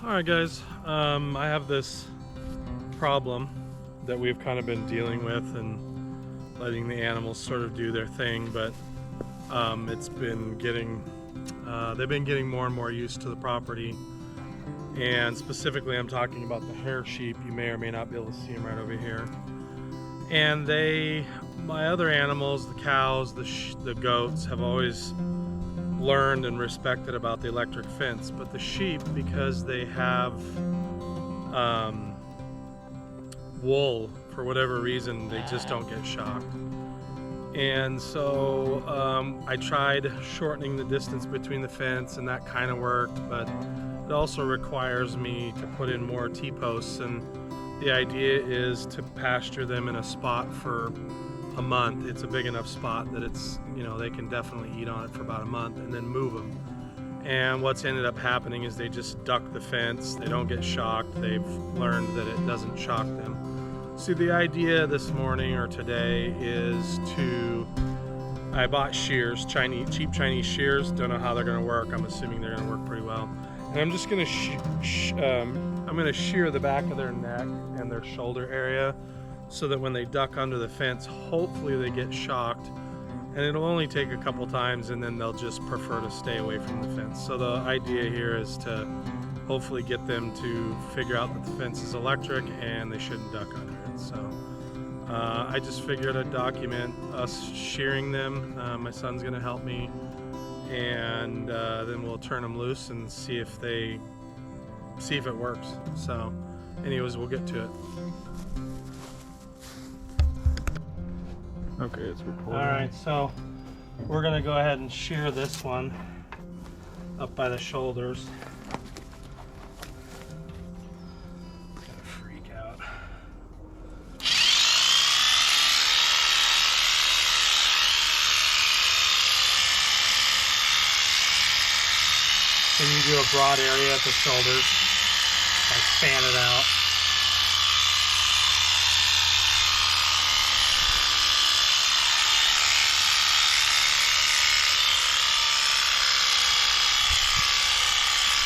Alright guys, I have this problem that we've kind of been dealing with and letting the animals sort of do their thing, but it's been getting, they've been getting more and more used to the property. And specifically I'm talking about the hair sheep. You may or may not be able to see them right over here. And my other animals, the cows, the goats, have always learned and respected about the electric fence, but the sheep, because they have wool, for whatever reason, they just don't get shocked. And so I tried shortening the distance between the fence, and that kind of worked, but it also requires me to put in more T-posts, and the idea is to pasture them in a spot for a month. It's a big enough spot that it's, you know, they can definitely eat on it for about a month and then move them. And what's ended up happening is they just duck the fence. They don't get shocked. They've learned that it doesn't shock them. So the idea this morning or today is I bought shears, cheap Chinese shears. Don't know how they're going to work. I'm assuming they're going to work pretty well. And I'm just going to shear the back of their neck and their shoulder area, so that when they duck under the fence, hopefully they get shocked, and it'll only take a couple times and then they'll just prefer to stay away from the fence. So the idea here is to hopefully get them to figure out that the fence is electric and they shouldn't duck under it. So I just figured I'd document us shearing them. My son's gonna help me, and then we'll turn them loose and see if it works. So anyways, we'll get to it. Okay, it's recording. Alright, so we're going to go ahead and shear this one up by the shoulders. Gonna freak out. Then you do a broad area at the shoulders, like fan it out.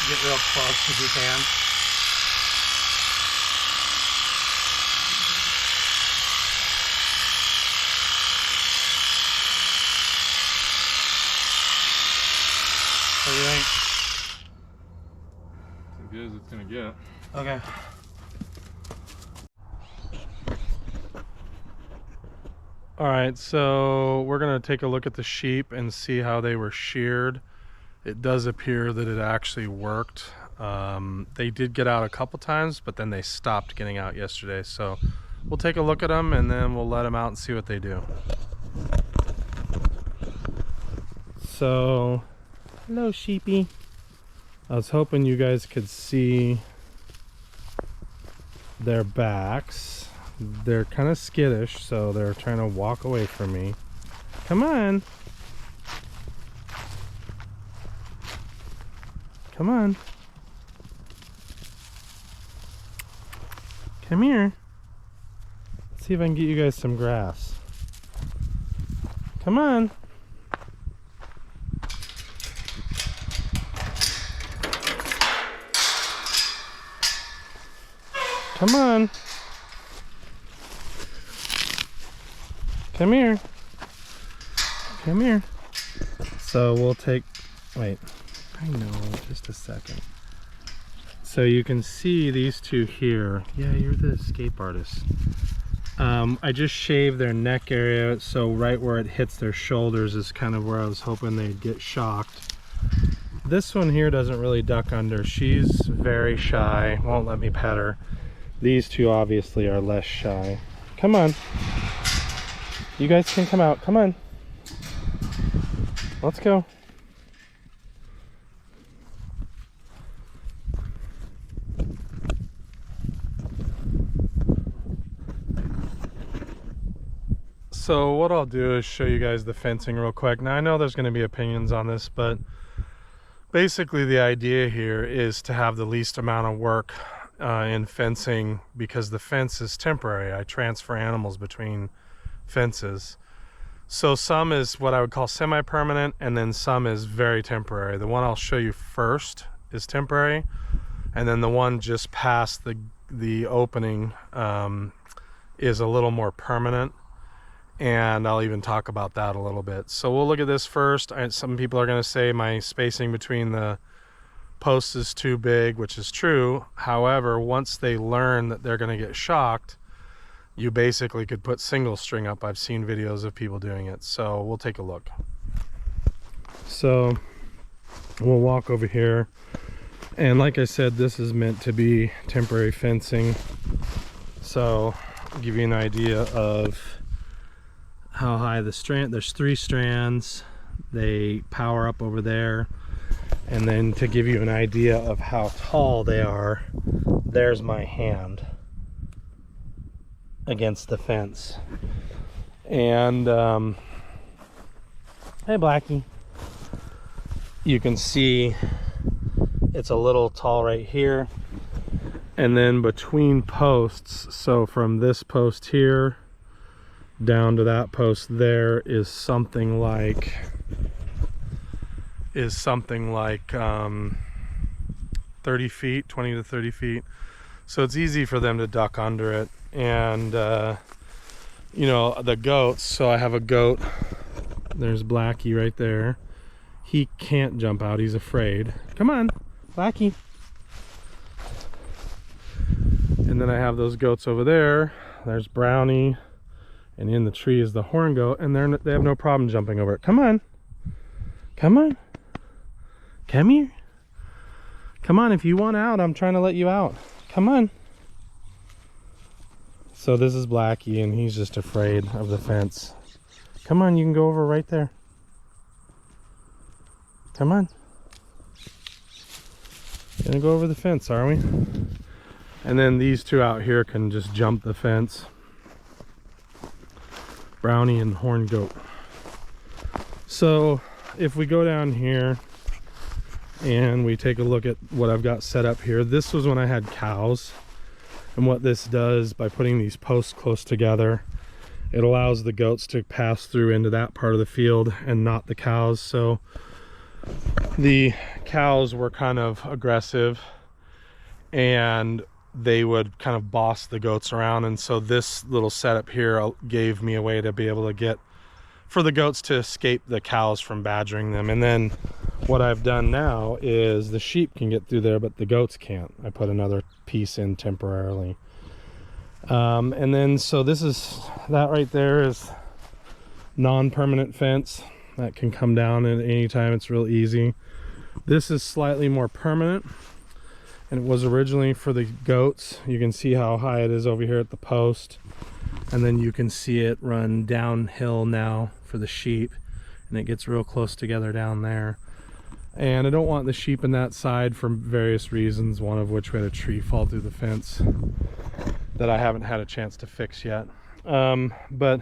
Get real close if you can. What do you think? As good as it's gonna get. Okay. Alright, so we're gonna take a look at the sheep and see how they were sheared. It does appear that it actually worked. They did get out a couple times, but then they stopped getting out yesterday. So we'll take a look at them and then we'll let them out and see what they do. So, hello sheepy. I was hoping you guys could see their backs. They're kind of skittish, so they're trying to walk away from me. Come on. Come on. Come here. Let's see if I can get you guys some grass. Come on. Come on. Come here. Come here. So we'll take, wait. I know, just a second. So you can see these two here. Yeah, you're the escape artist. I just shaved their neck area, so right where it hits their shoulders is kind of where I was hoping they'd get shocked. This one here doesn't really duck under. She's very shy, won't let me pet her. These two obviously are less shy. Come on. You guys can come out, come on. Let's go. So what I'll do is show you guys the fencing real quick. Now I know there's going to be opinions on this, but basically the idea here is to have the least amount of work in fencing, because the fence is temporary. I transfer animals between fences. So some is what I would call semi-permanent, and then some is very temporary. The one I'll show you first is temporary. and then the one just past the opening is a little more permanent, and I'll even talk about that a little bit. So we'll look at this first. Some people are going to say my spacing between the posts is too big, which is true. However, once they learn that they're going to get shocked, you basically could put single string up. I've seen videos of people doing it, so we'll take a look. So we'll walk over here, and like I said, this is meant to be temporary fencing, so I'll give you an idea of how high the strand. There's 3 strands. They power up over there, and then to give you an idea of how tall they are, there's my hand against the fence. And hey Blackie, you can see it's a little tall right here, and then between posts, so from this post here down to that post there is something like 30 feet, 20 to 30 feet. So it's easy for them to duck under it. And you know, the goats, so I have a goat, there's Blackie right there. He can't jump out, he's afraid. Come on, Blackie. And then I have those goats over there. There's Brownie, and in the tree is the horn goat, and they have no problem jumping over it. Come on, come on, come here, come on. If you want out, I'm trying to let you out. Come on. So this is Blackie, and he's just afraid of the fence. Come on, you can go over right there. Come on. Gonna go over the fence, are we? And then these two out here can just jump the fence. Brownie and horn goat. So if we go down here and we take a look at what I've got set up here, this was when I had cows. And what this does, by putting these posts close together, it allows the goats to pass through into that part of the field and not the cows. So the cows were kind of aggressive, and they would kind of boss the goats around. And so this little setup here gave me a way to be able to get, for the goats to escape the cows from badgering them. And then what I've done now is the sheep can get through there, but the goats can't. I put another piece in temporarily. And then, so this is, that right there is non-permanent fence that can come down at any time. It's real easy. This is slightly more permanent, and it was originally for the goats. You can see how high it is over here at the post, and then you can see it run downhill now for the sheep, and it gets real close together down there. And I don't want the sheep in that side for various reasons, one of which we had a tree fall through the fence that I haven't had a chance to fix yet. But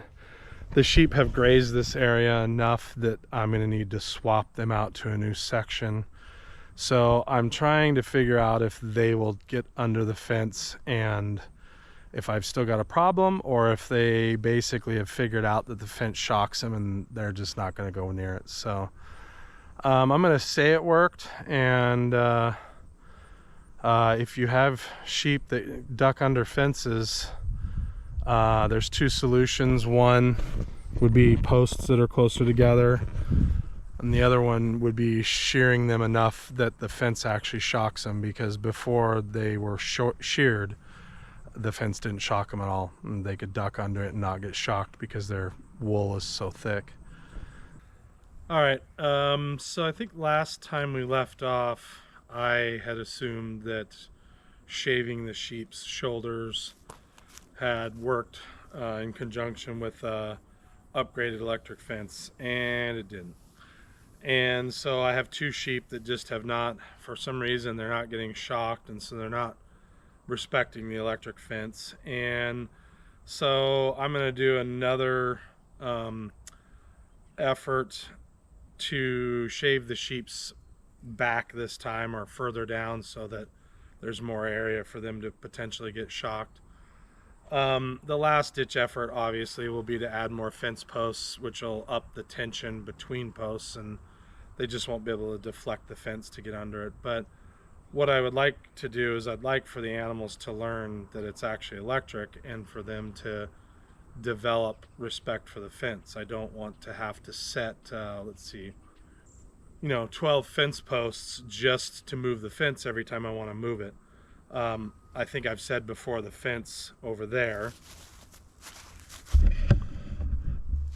the sheep have grazed this area enough that I'm going to need to swap them out to a new section. So I'm trying to figure out if they will get under the fence and if I've still got a problem, or if they basically have figured out that the fence shocks them and they're just not going to go near it. So I'm going to say it worked, and if you have sheep that duck under fences, there's 2 solutions. One would be posts that are closer together, and the other one would be shearing them enough that the fence actually shocks them, because before they were sheared, the fence didn't shock them at all, and they could duck under it and not get shocked because their wool is so thick. All right, so I think last time we left off, I had assumed that shaving the sheep's shoulders had worked in conjunction with upgraded electric fence, and it didn't. And so I have 2 sheep that just have not, for some reason, they're not getting shocked, and so they're not respecting the electric fence. And so I'm going to do another effort to shave the sheep's back this time, or further down, so that there's more area for them to potentially get shocked. The last ditch effort obviously will be to add more fence posts, which will up the tension between posts, and they just won't be able to deflect the fence to get under it. But what I would like to do is I'd like for the animals to learn that it's actually electric and for them to develop respect for the fence. I don't want to have to set, let's see, 12 fence posts just to move the fence every time I want to move it. I think I've said before, the fence over there.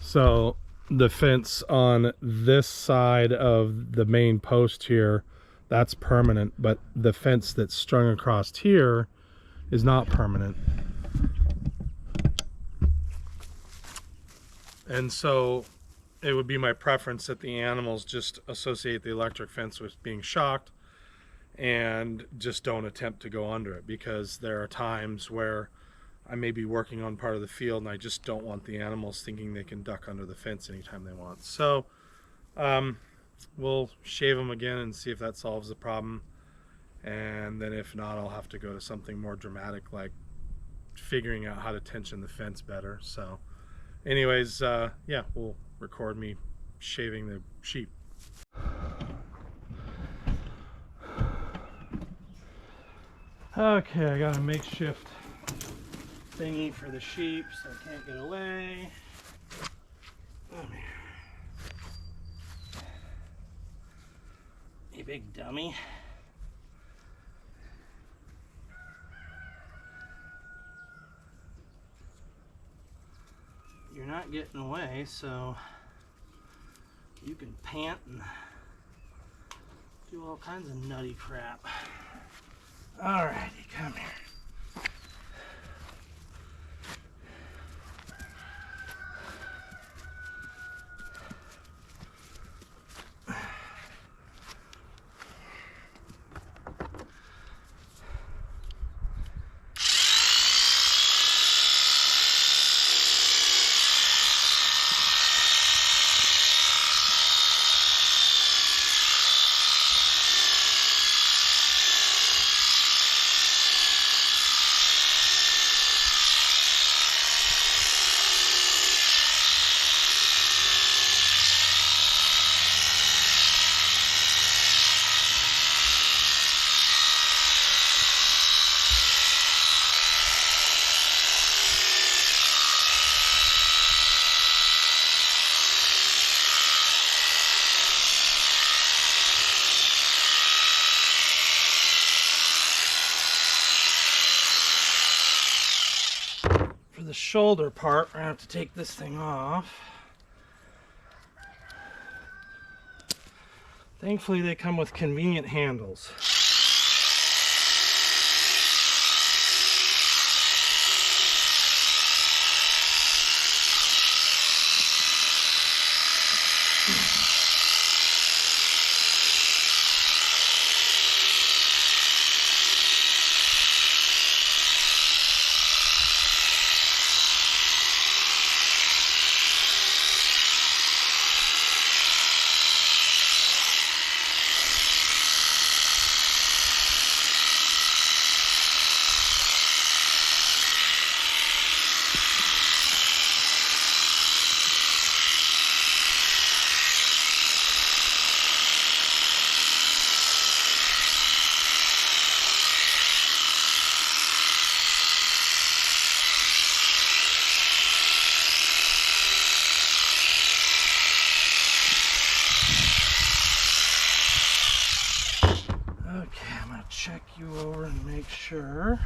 So the fence on this side of the main post here, that's permanent, but the fence that's strung across here is not permanent. And so it would be my preference that the animals just associate the electric fence with being shocked and just don't attempt to go under it, because there are times where I may be working on part of the field and I just don't want the animals thinking they can duck under the fence anytime they want. So we'll shave them again and see if that solves the problem. And then if not, I'll have to go to something more dramatic, like figuring out how to tension the fence better. So anyways, yeah, we'll record me shaving the sheep. Okay, I got a makeshift thingy for the sheep so I can't get away. Come here. You big dummy. You're not getting away, so you can pant and do all kinds of nutty crap. Alrighty, come here. For the shoulder part, we're gonna have to take this thing off. Thankfully, they come with convenient handles. Okay, I'm gonna check you over and make sure.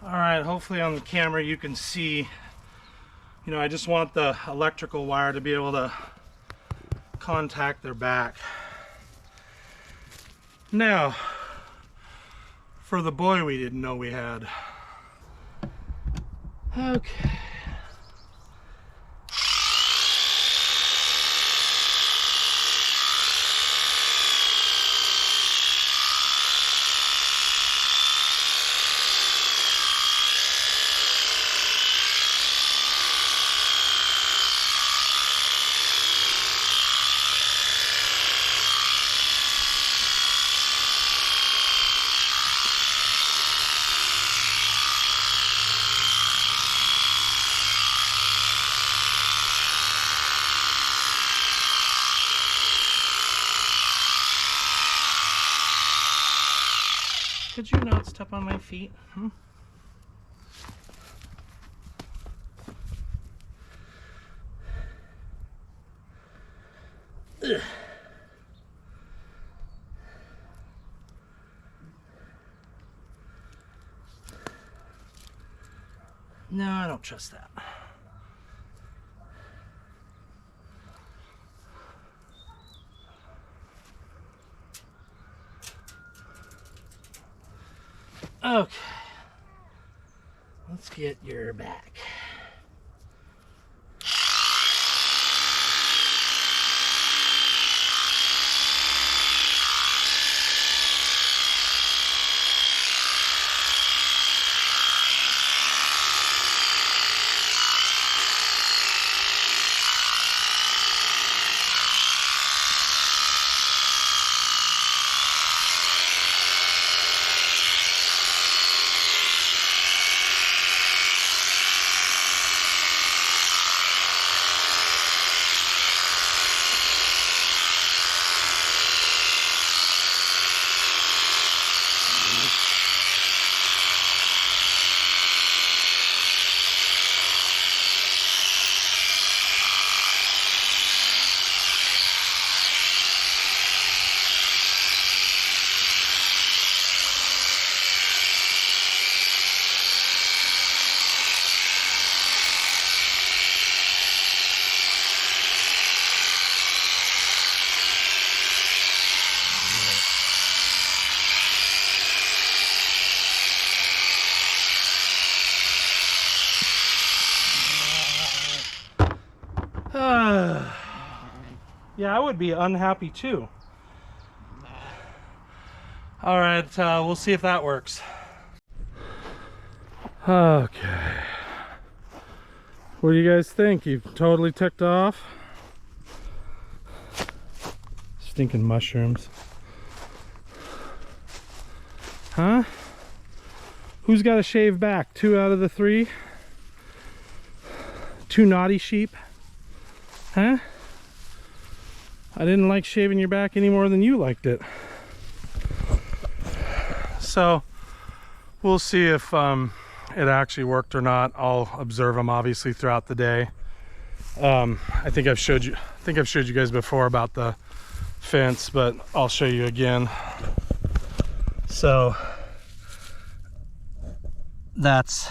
All right, hopefully on the camera you can see, I just want the electrical wire to be able to contact their back. Now, for the boy we didn't know we had. Okay. step on my feet? Hmm? Ugh. No, I don't trust that. Okay. Let's get your back. Yeah, I would be unhappy too. All right, we'll see if that works. Okay. What do you guys think? You totally ticked off? Stinking mushrooms. Huh? Who's got to shave back? 2 out of the 3? 2 naughty sheep? Huh? I didn't like shaving your back any more than you liked it. So we'll see if it actually worked or not. I'll observe them obviously throughout the day. I think I've showed you guys before about the fence, but I'll show you again. So that's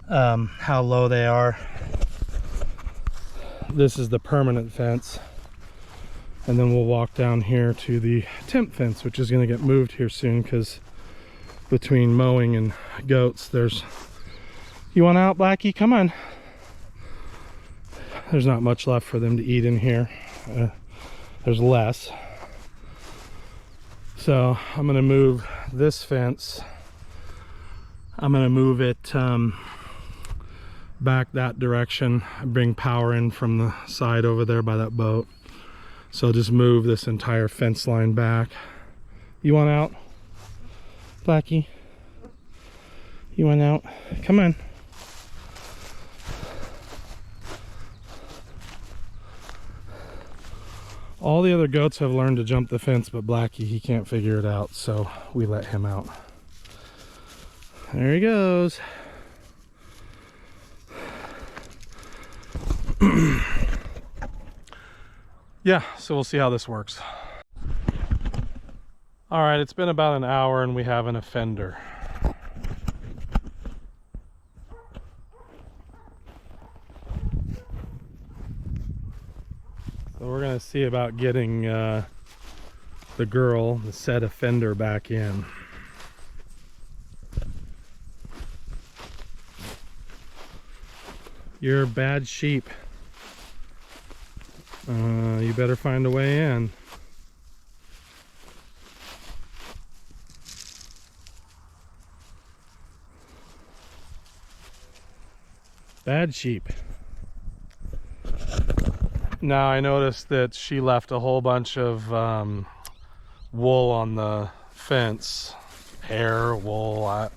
how low they are. This is the permanent fence, and then we'll walk down here to the temp fence, which is going to get moved here soon, because between mowing and goats, there's... You want out, Blackie? Come on. There's not much left for them to eat in here. There's less. So I'm going to move this fence. I'm going to move it back that direction, bring power in from the side over there by that boat. So I'll just move this entire fence line back. You want out, Blackie? You want out? Come on. All the other goats have learned to jump the fence, but Blackie, he can't figure it out, so we let him out. There he goes. Yeah, so we'll see how this works. All right, it's been about an hour and we have an offender. So we're gonna see about getting the girl, the said offender, back in. You're a bad sheep. You better find a way in. Bad sheep. Now I noticed that she left a whole bunch of wool on the fence. Hair, wool.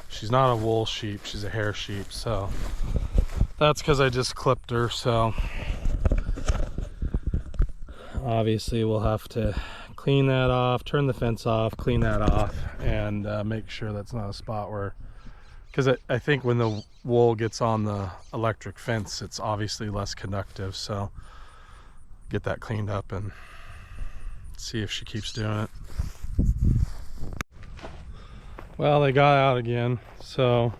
She's not a wool sheep, she's a hair sheep, so that's because I just clipped her. So obviously we'll have to clean that off, turn the fence off, clean that off, and make sure that's not a spot where, because I think when the wool gets on the electric fence, it's obviously less conductive. So get that cleaned up and see if she keeps doing it. Well, they got out again, so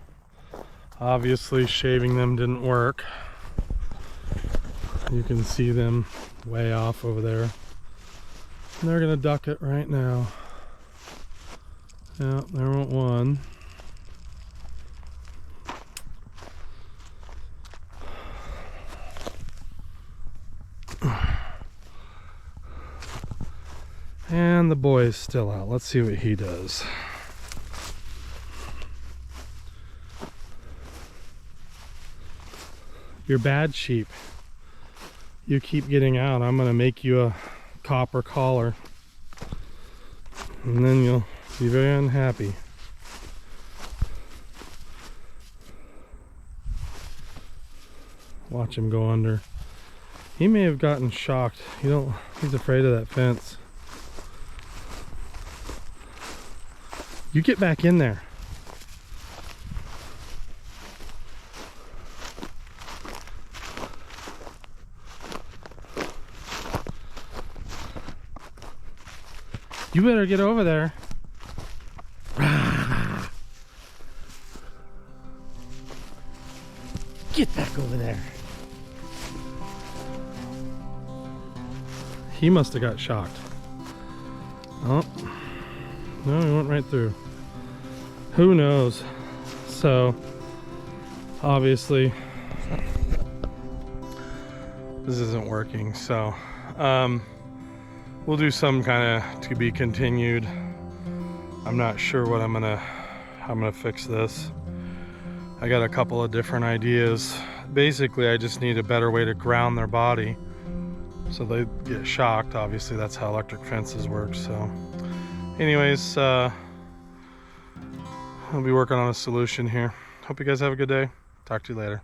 obviously shaving them didn't work. You can see them way off over there. And they're gonna duck it right now. Yeah, there went one. And the boy is still out. Let's see what he does. You're bad sheep. You keep getting out. I'm gonna make you a copper collar. And then you'll be very unhappy. Watch him go under. He may have gotten shocked. He's afraid of that fence. You get back in there. You better get over there. Get back over there. He must have got shocked. Oh, no, he went right through. Who knows? So, obviously, this isn't working. So, we'll do some kind of to be continued. I'm not sure what how I'm gonna fix this. I got a couple of different ideas. Basically, I just need a better way to ground their body so they get shocked. Obviously, that's how electric fences work. So anyways, I'll be working on a solution here. Hope you guys have a good day. Talk to you later.